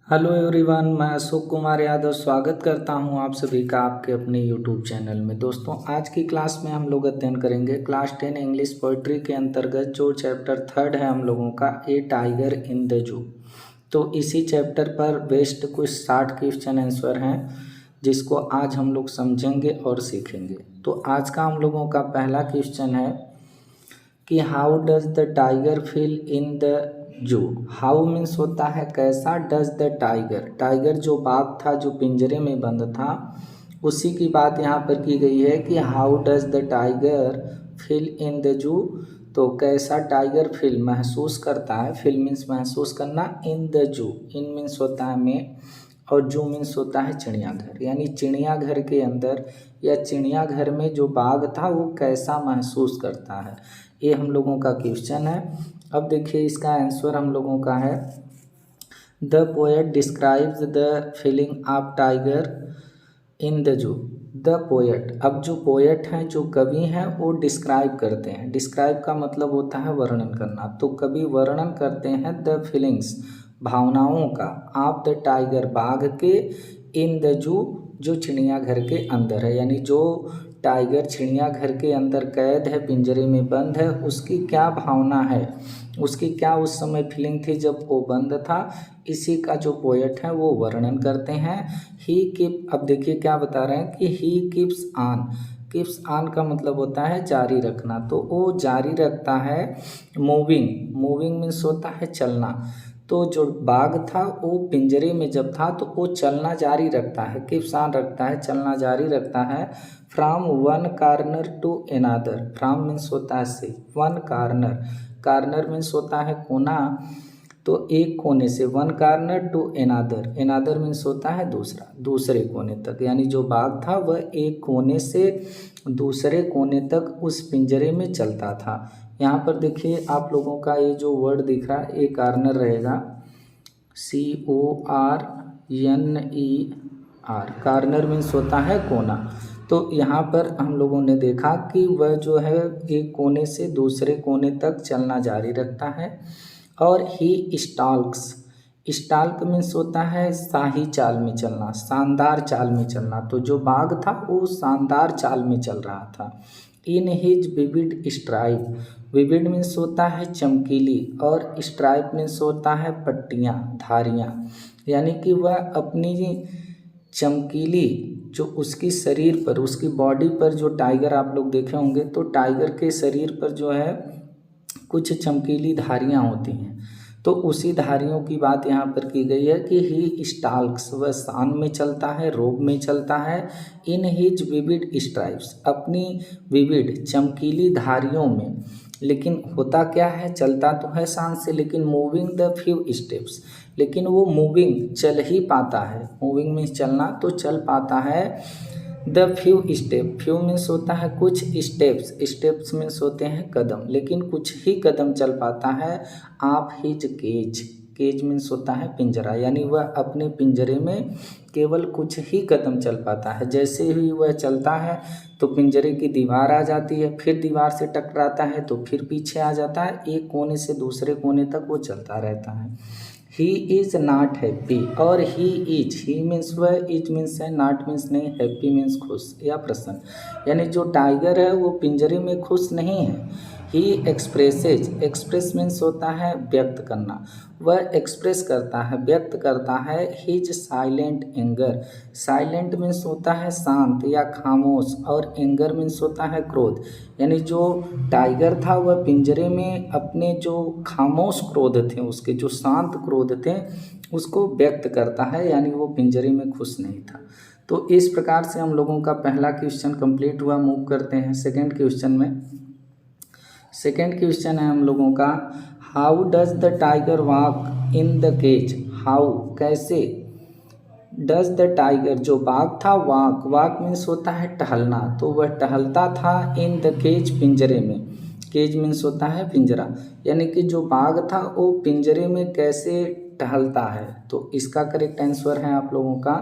Hello everyone, मैं अशोक कुमार यादव स्वागत करता हूं आप सभी का आपके अपने यूट्यूब चैनल में। दोस्तों, आज की क्लास में हम लोग अध्ययन करेंगे क्लास 10 इंग्लिश पोइट्री के अंतर्गत जो चैप्टर 3 है हम लोगों का, ए टाइगर इन द जू। तो इसी चैप्टर पर बेस्ड कुछ 60 क्वेश्चन आंसर हैं जिसको आज हम लोग समझेंगे और सीखेंगे। तो आज का हम लोगों का पहला क्वेश्चन है कि how does the tiger feel in the zoo. How means होता है कैसा, डज द टाइगर, टाइगर जो बाघ था जो पिंजरे में बंद था उसी की बात यहाँ पर की गई है कि how does the tiger feel in the zoo. तो कैसा टाइगर फील महसूस करता है, फील मीन्स महसूस करना, in the zoo, in means होता है में और जू मीन्स होता है चिड़ियाघर, यानी चिड़ियाघर के अंदर या चिड़ियाघर में जो बाघ था वो कैसा महसूस करता है, ये हम लोगों का क्वेश्चन है। अब देखिए इसका आंसर हम लोगों का है the poet describes the feeling of tiger in the zoo. The poet, अब जो पोएट हैं जो कवि हैं वो डिस्क्राइब करते हैं, डिस्क्राइब का मतलब होता है वर्णन करना, तो कवि वर्णन करते हैं द फीलिंग्स भावनाओं का, ऑफ द टाइगर बाघ के, इन द जू जो चिड़ियाघर के अंदर है, यानी जो टाइगर चिड़ियाघर के अंदर कैद है, पिंजरे में बंद है, उसकी क्या भावना है, उसकी क्या उस समय फीलिंग थी जब वो बंद था, इसी का जो पोएट है वो वर्णन करते हैं। ही कीप, अब देखिए क्या बता रहे हैं कि he keeps on, keeps on का मतलब होता है जारी रखना, तो वो जारी रखता है मूविंग, मूविंग मीन्स होता है चलना। तो जो बाघ था वो पिंजरे में जब था तो वो चलना जारी रखता है, कीप्स ऑन रखता है, चलना जारी रखता है, from one corner to another, from means होता है से, वन कार्नर, कार्नर मीन्स होता है कोना, तो एक कोने से, one corner to another, another means होता है दूसरा, दूसरे कोने तक, यानी जो बाघ था वह एक कोने से दूसरे कोने तक उस पिंजरे में चलता था। यहाँ पर देखिए आप लोगों का ये जो वर्ड दिख रहा है ये कार्नर रहेगा, CORNER, कार्नर मीन्स होता है कोना। तो यहाँ पर हम लोगों ने देखा कि वह जो है एक कोने से दूसरे कोने तक चलना जारी रखता है। और ही स्टाल्क्स, स्टाल्क मीन्स होता है शाही चाल में चलना, शानदार चाल में चलना, तो जो बाघ था वो शानदार चाल में चल रहा था। In his vivid stripe, vivid means होता है चमकीली और स्ट्राइप मीन्स होता है पट्टियाँ, धारियाँ, यानी कि वह अपनी चमकीली जो उसकी शरीर पर, उसकी बॉडी पर, जो टाइगर आप लोग देखे होंगे तो टाइगर के शरीर पर जो है कुछ चमकीली धारियाँ होती हैं, तो उसी धारियों की बात यहाँ पर की गई है कि ही स्टाल्क्स, वह शान में चलता है, रोब में चलता है, इन हिज विविड स्ट्राइप्स, अपनी विविड चमकीली धारियों में, लेकिन होता क्या है, चलता तो है शान से लेकिन मूविंग द फ्यू स्टेप्स, लेकिन वो मूविंग चल ही पाता है, मूविंग मीन्स चलना, तो चल पाता है the few step, few means होता है कुछ, स्टेप्स, स्टेप्स मीन्स होते हैं कदम, लेकिन कुछ ही कदम चल पाता है, आप हिज केज, केज मीन्स होता है पिंजरा, यानी वह अपने पिंजरे में केवल कुछ ही कदम चल पाता है, जैसे ही वह चलता है तो पिंजरे की दीवार आ जाती है, फिर दीवार से टकराता है तो फिर पीछे आ जाता है, एक कोने से दूसरे कोने तक वो चलता रहता है। ही इज़ नॉट हैप्पी, और ही इज, ही मीन्स वह, इज मीन्स है, नॉट मीन्स नहीं, हैप्पी मीन्स खुश या प्रसन्न, यानी जो टाइगर है वो पिंजरे में खुश नहीं है। ही एक्सप्रेसेज, एक्सप्रेस मीन्स होता है व्यक्त करना, वह एक्सप्रेस करता है, व्यक्त करता है, his silent anger, silent means होता है शांत या खामोश, और एंगर मीन्स होता है क्रोध, यानी जो टाइगर था वह पिंजरे में अपने जो खामोश क्रोध थे, उसके जो शांत क्रोध थे उसको व्यक्त करता है, यानी वो पिंजरे में खुश नहीं था। तो इस प्रकार से हम लोगों का पहला क्वेश्चन कंप्लीट हुआ। मूव करते हैं सेकंड क्वेश्चन में। सेकंड क्वेश्चन है हम लोगों का, how does the tiger walk in the cage, how कैसे, डज द टाइगर जो बाघ था, वॉक, वॉक मीन्स होता है टहलना, तो वह टहलता था, इन द केज पिंजरे में, केज मीन्स होता है पिंजरा, यानी कि जो बाघ था वो पिंजरे में कैसे टहलता है। तो इसका करेक्ट आंसर है आप लोगों का,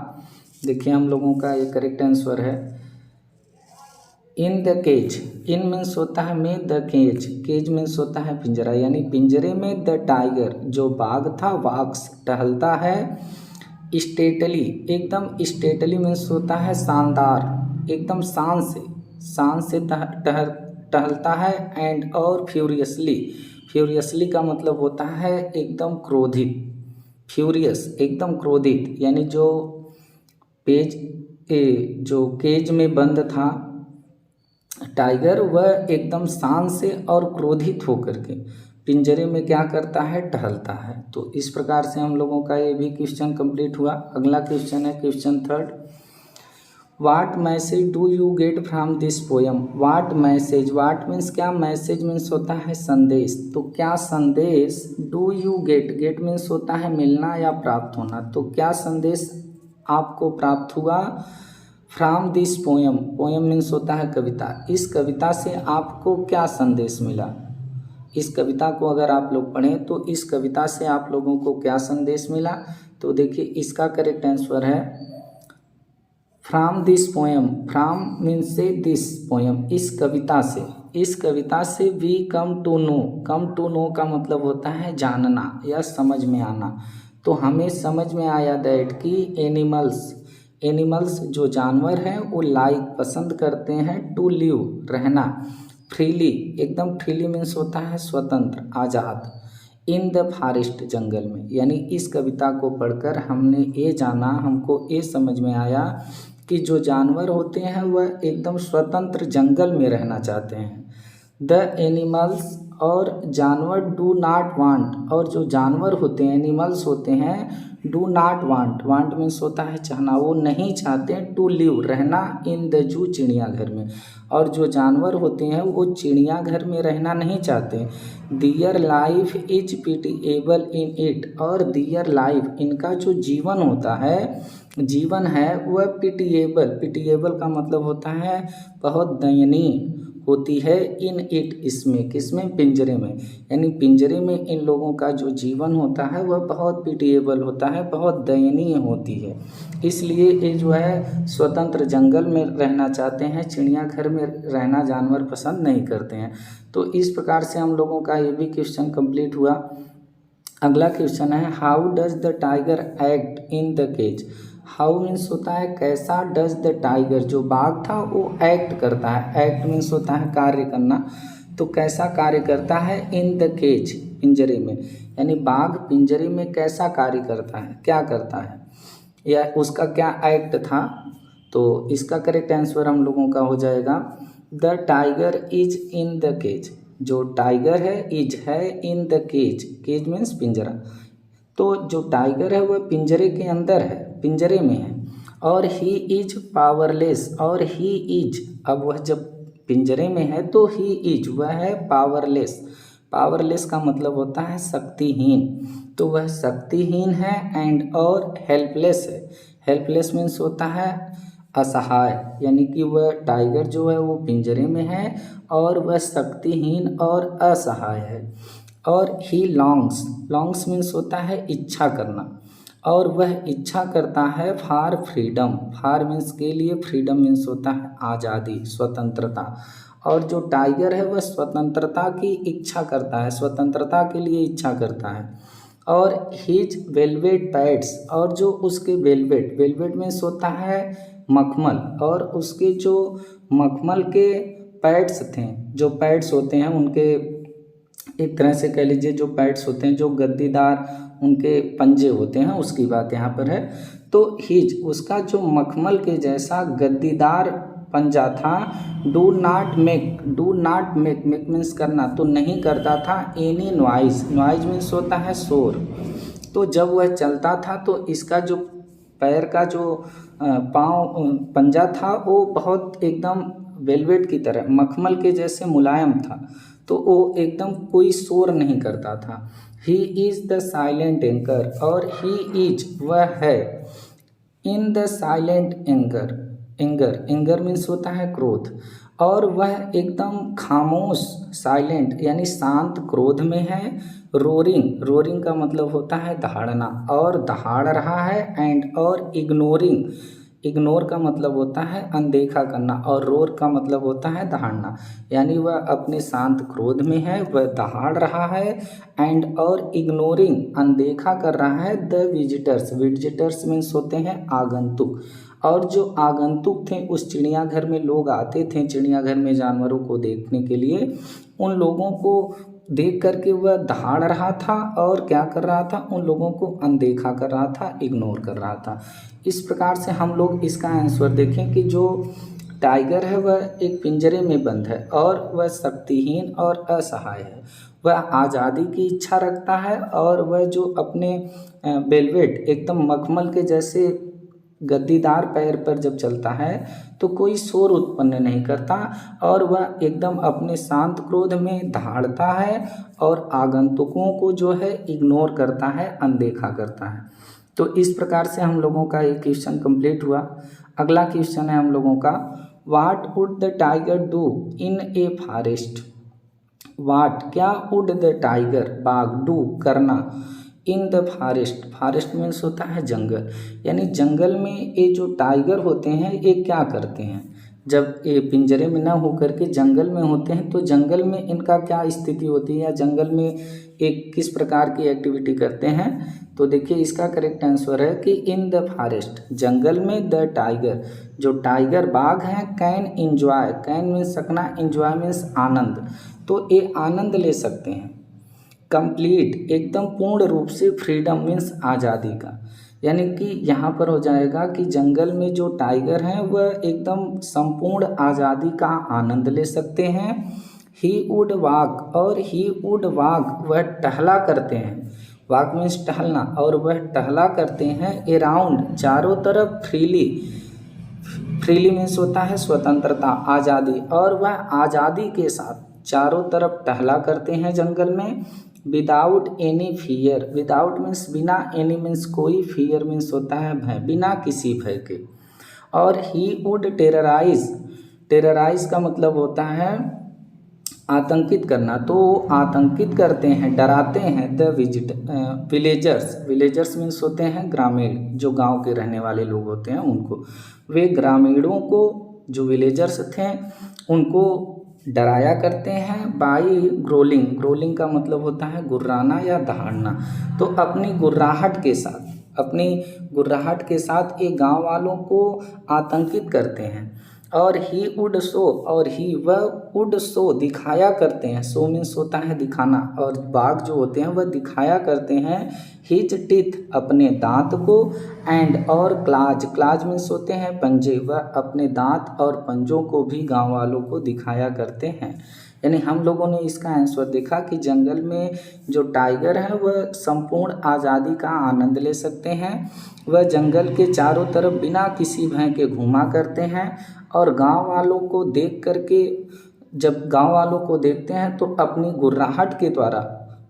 देखिए हम लोगों का ये करेक्ट आंसर है in the cage, in means होता है में, द केज, केज मीन्स होता है पिंजरा, यानी पिंजरे में द टाइगर जो बाघ था, वॉक्स टहलता है, स्टेटली, एकदम स्टेटली मीन्स होता है शानदार, एकदम शान से टहलता है। एंड और फ्यूरियसली, फ्यूरियसली का मतलब होता है एकदम क्रोधित, फ्यूरियस एकदम क्रोधित, यानी जो जो केज में बंद था टाइगर, वह एकदम शान से और क्रोधित होकर के पिंजरे में क्या करता है, टहलता है। तो इस प्रकार से हम लोगों का ये भी क्वेश्चन कंप्लीट हुआ। अगला क्वेश्चन है question 3, what message do you get from this poem. What message, what means क्या, मैसेज मीन्स होता है संदेश। तो क्या संदेश do you get, get means होता है मिलना या प्राप्त होना। तो क्या संदेश आपको प्राप्त हुआ from this poem, poem means होता है कविता। इस कविता से आपको क्या संदेश मिला। इस कविता को अगर आप लोग पढ़ें तो इस कविता से आप लोगों को क्या संदेश मिला। तो देखिए इसका करेक्ट आंसर है from this poem. From means से दिस पोयम, इस कविता से, इस कविता से we come to know, come to know का मतलब होता है जानना या समझ में आना। तो हमें समझ में आया दैट कि एनिमल्स जो जानवर हैं वो लाइक पसंद करते हैं टू लिव रहना, फ्रीली एकदम फ्रीली मीन्स होता है स्वतंत्र आज़ाद, इन द फॉरेस्ट जंगल में। यानी इस कविता को पढ़कर हमने ये जाना, हमको ये समझ में आया कि जो जानवर होते हैं वह एकदम स्वतंत्र जंगल में रहना चाहते हैं। द एनिमल्स, और जानवर डू नॉट वांट, और जो जानवर होते हैं एनिमल्स होते हैं do not want, want means होता है चाहना, वो नहीं चाहते टू लिव रहना इन द जू चिड़ियाघर में। और जो जानवर होते हैं वो चिड़ियाघर में रहना नहीं चाहते। Their life is pitiable in it, और दियर लाइफ इनका जो जीवन होता है, जीवन है वह पिटीएबल, पिटीएबल का मतलब होता है बहुत दयनीय होती है, इन इट इसमें, किसमें, पिंजरे में। यानी पिंजरे में इन लोगों का जो जीवन होता है वह बहुत पिटीएबल होता है, बहुत दयनीय होती है। इसलिए ये जो है स्वतंत्र जंगल में रहना चाहते हैं, चिड़ियाघर में रहना जानवर पसंद नहीं करते हैं। तो इस प्रकार से हम लोगों का ये भी क्वेश्चन कंप्लीट हुआ। अगला क्वेश्चन है how does the tiger act in the cage. How means होता है कैसा, डज द टाइगर जो बाघ था वो एक्ट करता है, एक्ट मीन्स होता है कार्य करना, तो कैसा कार्य करता है इन द केज पिंजरे में। यानी बाघ पिंजरे में कैसा कार्य करता है, क्या करता है, या उसका क्या एक्ट था। तो इसका करेक्ट आंसर हम लोगों का हो जाएगा the tiger is in the cage. जो टाइगर है इज है in the cage, cage means पिंजरा। तो जो टाइगर है वह पिंजरे के अंदर है, पिंजरे में है। और ही इज पावरलेस, और ही इज, अब वह जब पिंजरे में है तो ही इज वह है पावरलेस। पावरलेस का मतलब होता है शक्तिहीन, तो वह शक्तिहीन है। एंड और हेल्पलेस है, हेल्पलेस मीन्स होता है असहाय। यानी कि वह टाइगर जो है वो पिंजरे में है और वह शक्तिहीन और असहाय है। और ही लॉन्ग्स, लॉन्ग्स मीन्स होता है इच्छा करना, और वह इच्छा करता है फॉर फ्रीडम। फॉर मीन्स के लिए, फ्रीडम मीन्स होता है आज़ादी, स्वतंत्रता। और जो टाइगर है वह स्वतंत्रता की इच्छा करता है, स्वतंत्रता के लिए इच्छा करता है। और हिज वेलवेट पैड्स, और जो उसके वेलवेट, वेलवेट मीन्स होता है मखमल, और उसके जो मखमल के पैड्स थे, जो पैड्स होते हैं उनके, एक तरह से कह लीजिए जो पैड्स होते हैं, जो गद्दीदार उनके पंजे होते हैं, उसकी बात यहाँ पर है। तो हिज, उसका जो मखमल के जैसा गद्दीदार पंजा था। Do not make, do not make, make means करना, तो नहीं करता था एनी नॉइज, नॉइज मीन्स होता है शोर। तो जब वह चलता था तो इसका जो पैर का जो पाँव पंजा था वो बहुत एकदम वेलवेट की तरह, मखमल के जैसे मुलायम था, तो वो एकदम कोई शोर नहीं करता था। He is the silent anchor, और ही इज वह है in the silent anger, anger, anger means होता है क्रोध, और वह एकदम खामोश, साइलेंट यानी शांत क्रोध में है। रोरिंग, रोरिंग का मतलब होता है दहाड़ना, और दहाड़ रहा है। एंड और इग्नोरिंग, इग्नोर का मतलब होता है अनदेखा करना, और रोर का मतलब होता है दहाड़ना, यानी वह अपने शांत क्रोध में है, वह दहाड़ रहा है। एंड और इग्नोरिंग अनदेखा कर रहा है द विजिटर्स, विजिटर्स मीन्स होते हैं आगंतुक, और जो आगंतुक थे उस चिड़ियाघर में, लोग आते थे चिड़ियाघर में जानवरों को देखने के लिए, उन लोगों को देख करके वह दहाड़ रहा था और क्या कर रहा था, उन लोगों को अनदेखा कर रहा था, इग्नोर कर रहा था। इस प्रकार से हम लोग इसका आंसर देखें कि जो टाइगर है वह एक पिंजरे में बंद है और वह शक्तिहीन और असहाय है, वह आज़ादी की इच्छा रखता है, और वह जो अपने वेलवेट एकदम मखमल के जैसे गद्दीदार पैर पर जब चलता है तो कोई शोर उत्पन्न नहीं करता, और वह एकदम अपने शांत क्रोध में दहाड़ता है और आगंतुकों को जो है इग्नोर करता है, अनदेखा करता है। तो इस प्रकार से हम लोगों का एक क्वेश्चन कंप्लीट हुआ। अगला क्वेश्चन है हम लोगों का, what would the tiger do in a forest. What क्या, वुड द टाइगर बाघ, डू करना, in the forest, forest means होता है जंगल, यानी जंगल में ये जो टाइगर होते हैं ये क्या करते हैं, जब ये पिंजरे में ना होकर के जंगल में होते हैं तो जंगल में इनका क्या स्थिति होती है, या जंगल में एक किस प्रकार की एक्टिविटी करते हैं। तो देखिए इसका करेक्ट आंसर है कि इन द फॉरेस्ट, जंगल में, द टाइगर, जो टाइगर बाघ हैं, कैन इंजॉय, कैन मीन्स सकना, इंजॉय मीन्स आनंद, तो ये आनंद ले सकते हैं, कंप्लीट एकदम पूर्ण रूप से, फ्रीडम मीन्स आज़ादी का, यानी कि यहाँ पर हो जाएगा कि जंगल में जो टाइगर हैं वह एकदम संपूर्ण आज़ादी का आनंद ले सकते हैं। ही वुड वॉक, और ही वुड वॉक वह टहला करते हैं, वॉक मीन्स टहलना, और वह टहला करते हैं अराउंड चारों तरफ, फ्रीली, फ्रीली मीन्स होता है स्वतंत्रता, आज़ादी, और वह आज़ादी के साथ चारों तरफ टहला करते हैं जंगल में, without any fear, without means बिना, एनी मीन्स कोई, फियर मीन्स होता है भय, बिना किसी भय के। और ही वुड टेरराइज, टेरराइज का मतलब होता है आतंकित करना, तो आतंकित करते हैं, डराते हैं द विलेजर्स, विलेजर्स मीन्स होते हैं ग्रामीण, जो गांव के रहने वाले लोग होते हैं उनको, वे ग्रामीणों को, जो विलेजर्स थे उनको डराया करते हैं, बाई ग्रोलिंग, ग्रोलिंग का मतलब होता है गुर्राना या दहाड़ना, तो अपनी गुर्राहट के साथ, अपनी गुर्राहट के साथ ये गांव वालों को आतंकित करते हैं। और ही वुड शो, और ही वह वुड शो दिखाया करते हैं, शो मीन्स होता है दिखाना, और बाघ जो होते हैं वह दिखाया करते हैं हिज टीथ अपने दांत को, एंड और क्लाज, क्लाज मीन्स होते हैं पंजे, वह अपने दांत और पंजों को भी गांव वालों को दिखाया करते हैं। यानी हम लोगों ने इसका आंसर देखा कि जंगल में जो टाइगर है वह संपूर्ण आज़ादी का आनंद ले सकते हैं, वह जंगल के चारों तरफ बिना किसी भय के घूमा करते हैं, और गांव वालों को देख करके, जब गांव वालों को देखते हैं तो अपनी गुर्राहट के द्वारा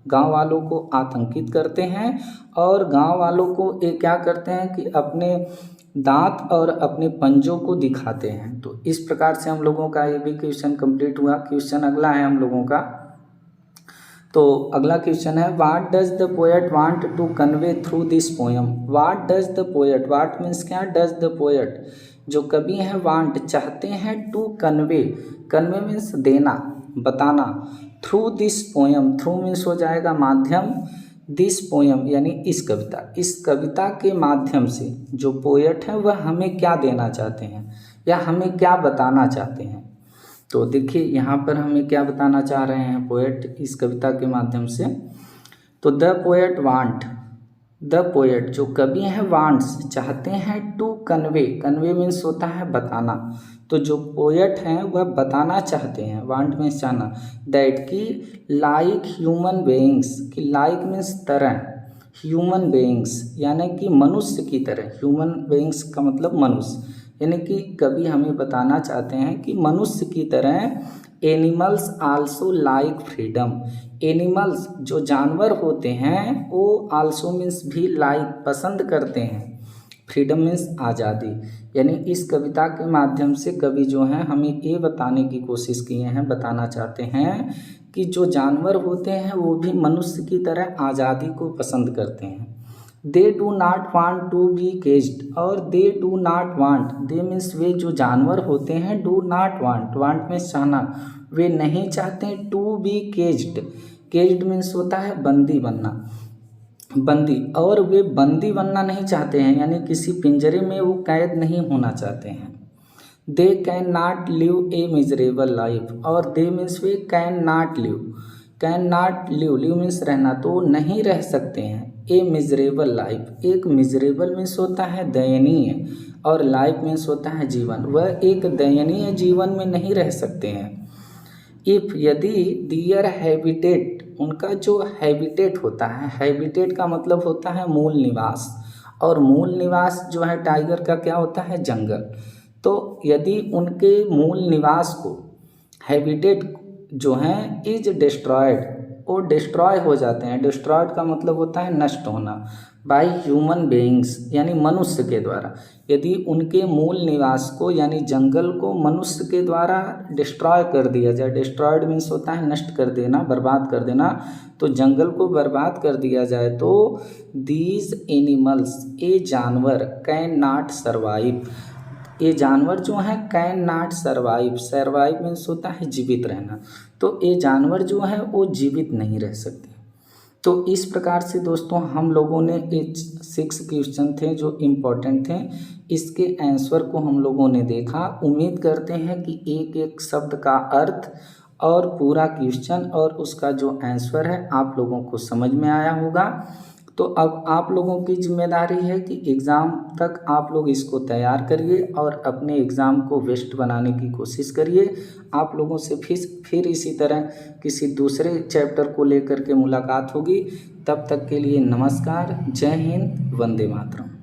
गांव वालों को आतंकित करते हैं, और गांव वालों को ये क्या करते हैं कि अपने दांत और अपने पंजों को दिखाते हैं। तो इस प्रकार से हम लोगों का ये भी क्वेश्चन कंप्लीट हुआ। क्वेश्चन अगला है हम लोगों का, तो अगला क्वेश्चन है, what does the poet want to convey through this poem. What does the poet, what means क्या, डज द पोएट, जो कवि हैं, वांट चाहते हैं, टू कन्वे, कन्वे मीन्स देना, बताना, through this poem, through means हो जाएगा माध्यम, दिस पोएम यानी इस कविता, इस कविता के माध्यम से जो पोएट है वह हमें क्या देना चाहते हैं या हमें क्या बताना चाहते हैं। तो देखिए यहाँ पर हमें क्या बताना चाह रहे हैं पोएट इस कविता के माध्यम से। तो the poet want, the poet जो कवि हैं, वांट्स चाहते हैं, टू कन्वे, कन्वे मीन्स होता है बताना, तो जो पोएट हैं वह बताना चाहते हैं, वांट मीन्स चाहना, दैट की लाइक ह्यूमन बीइंग्स, कि लाइक मीन्स तरह, ह्यूमन बीइंग्स यानी कि मनुष्य की तरह, ह्यूमन बीइंग्स का मतलब मनुष्य, यानी कि कवि हमें बताना चाहते हैं कि मनुष्य की तरह animals also like freedom, animals जो जानवर होते हैं वो आल्सो मीन्स भी लाइक पसंद करते हैं, फ्रीडम मीन्स आज़ादी। यानी इस कविता के माध्यम से कवि जो हैं हमें ये बताने की कोशिश किए हैं, बताना चाहते हैं कि जो जानवर होते हैं वो भी मनुष्य की तरह आज़ादी को पसंद करते हैं, they do not want to be caged, और they do not want, they means वे जो जानवर होते हैं, do not want, want means चाहना, वे नहीं चाहते to be caged, caged means होता है बंदी बनना, बंदी, और वे बंदी बनना नहीं चाहते हैं, यानी किसी पिंजरे में वो कैद नहीं होना चाहते हैं। They can not live a miserable life, और दे मीन्स वे can not live, can not live, live means रहना, तो नहीं रह सकते हैं ए मिजरेबल लाइफ, एक मिजरेबल मीन्स होता है दयनीय, और लाइफ मीन्स होता है जीवन, वह एक दयनीय जीवन में नहीं रह सकते हैं। इफ़ यदि दियर हैबिटेट, उनका जो हैबिटेट होता है, हैबिटेट का मतलब होता है मूल निवास, और मूल निवास जो है टाइगर का क्या होता है, जंगल। तो यदि उनके मूल निवास को, हैबिटेट जो हैं इज डिस्ट्रॉयड, वो डिस्ट्रॉय हो जाते हैं, डिस्ट्रॉयड का मतलब होता है नष्ट होना, बाय ह्यूमन बीइंग्स यानी मनुष्य के द्वारा, यदि उनके मूल निवास को यानी जंगल को मनुष्य के द्वारा डिस्ट्रॉय कर दिया जाए, डिस्ट्रॉयड मीन्स होता है नष्ट कर देना, बर्बाद कर देना, तो जंगल को बर्बाद कर दिया जाए तो दीज एनिमल्स, ये जानवर, कैन नॉट सर्वाइव, ये जानवर जो हैं can not survive, survive means होता है जीवित रहना, तो ये जानवर जो हैं वो जीवित नहीं रह सकते। तो इस प्रकार से दोस्तों हम लोगों ने ये 6 क्वेश्चन थे जो इम्पोर्टेंट थे, इसके आंसर को हम लोगों ने देखा। उम्मीद करते हैं कि एक एक शब्द का अर्थ और पूरा क्वेश्चन और उसका जो आंसर है आप लोगों को समझ में आया होगा। तो अब आप लोगों की जिम्मेदारी है कि एग्ज़ाम तक आप लोग इसको तैयार करिए और अपने एग्ज़ाम को बेस्ट बनाने की कोशिश करिए। आप लोगों से फिर इसी तरह किसी दूसरे चैप्टर को लेकर के मुलाकात होगी। तब तक के लिए नमस्कार, जय हिंद, वंदे मातरम।